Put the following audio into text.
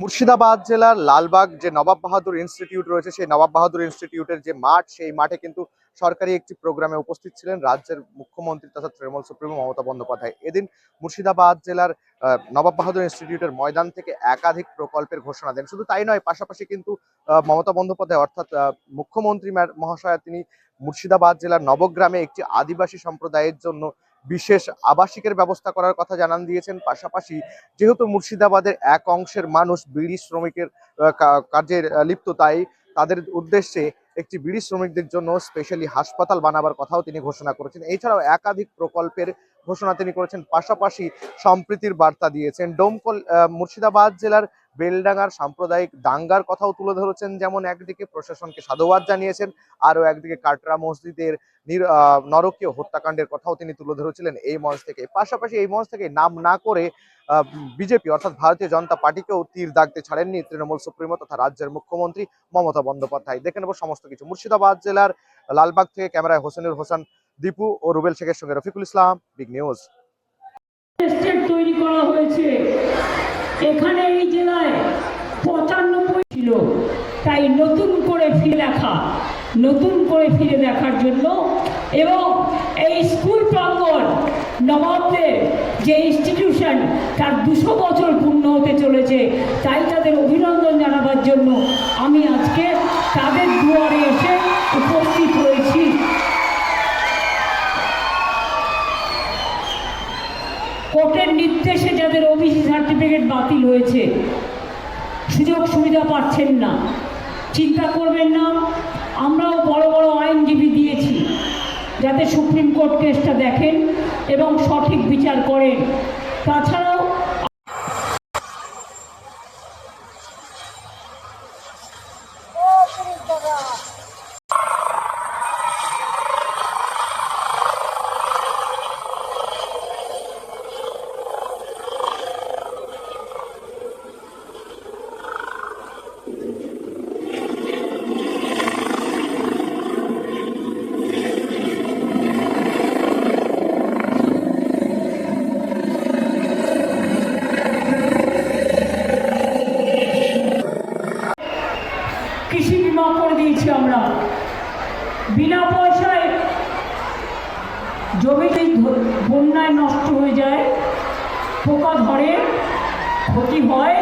মুর্শিদাবাদ জেলার লালবাগ যে নবাব বাহাদুর ইনস্টিটিউট রয়েছে, সেই নবাব বাহাদুর ইনস্টিটিউটের যে মাঠ, সেই মাঠে কিন্তু সরকারি একটি প্রোগ্রামে উপস্থিত ছিলেন রাজ্যের মুখ্যমন্ত্রী তথা তৃণমূল সুপ্রিমো মমতা বন্দ্যোপাধ্যায়। এদিন মুর্শিদাবাদ জেলার নবাব বাহাদুর ইনস্টিটিউটের ময়দান থেকে একাধিক প্রকল্পের ঘোষণা দেন। শুধু তাই নয়, পাশাপাশি কিন্তু মমতা বন্দ্যোপাধ্যায় অর্থাৎ মুখ্যমন্ত্রী মহাশয়া তিনি মুর্শিদাবাদ জেলার নবগ্রামে একটি আদিবাসী সম্প্রদায়ের জন্য বিশেষ আবাসিকের ব্যবস্থা করার কথা জানান দিয়েছেন। পাশাপাশি যেহেতু মুর্শিদাবাদের এক অংশের মানুষ বিড়ি শ্রমিকের কাজে লিপ্ত, তাই তাদের উদ্দেশ্যে একটি বিড়ি শ্রমিকদের জন্য স্পেশালি হাসপাতাল বানাবার কথাও তিনি ঘোষণা করেছেন। এছাড়াও একাধিক প্রকল্পের ঘোষণা তিনি করেছেন, পাশাপাশি সম্প্রীতির বার্তা দিয়েছেন। মুর্শিদাবাদ জেলার বেলডাঙ্গার সাম্প্রদায়িক দাঙ্গার কথাও তুলে ধরেছেন। যেমন একদিকে প্রশাসনকে সাধুবাদ জানিয়েছেন, আরও একদিকে কাটরা মসজিদের নরকীয় হত্যাকাণ্ডের কথাও তিনি তুলে ধরেছিলেন এই মঞ্চ থেকে। পাশাপাশি এই মঞ্চ থেকে নাম না করে বিজেপি অর্থাৎ ভারতীয় জনতা পার্টিকেও তীর দাগতে ছাড়েননি তৃণমূল সুপ্রিমো তথা রাজ্যের মুখ্যমন্ত্রী মমতা বন্দ্যোপাধ্যায়। দেখে নেব সমস্ত কিছু। মুর্শিদাবাদ জেলার লালবাগ থেকে ক্যামেরায় হোসেনুর হোসেন দীপু ও রুবেল শেখের সঙ্গে রফিকুল ইসলাম, বিগ নিউজ। তৈরি করা হয়েছে এখানে এই জেলায় 95 ছিল, তাই নতুন করে ফিরে দেখার জন্য এবং এই স্কুল প্রাঙ্গণ নবাবদের যে ইনস্টিটিউশন তার 200 বছর পূর্ণ হতে চলেছে, তাই তাদের অভিনন্দন জানাবার জন্য আমি আজকে তাদের দুয়ারে এসে উপস্থিত হয়েছি। কোর্টের নির্দেশে যাদের ওবিসি সার্টিফিকেট বাতিল হয়েছে, সুযোগ সুবিধা পাচ্ছেন না, চিন্তা করবেন না, আমরাও বড় বড় আইনজীবী দিয়েছি যাতে সুপ্রিম কোর্ট কেসটা দেখেন এবং সঠিক বিচার করেন। তাছাড়াও কৃষি বিমা করে দিয়েছি আমরা, বিনা পয়সায় জমিতে বন্যায় নষ্ট হয়ে যায়, পোকা ধরে, ক্ষতি হয়,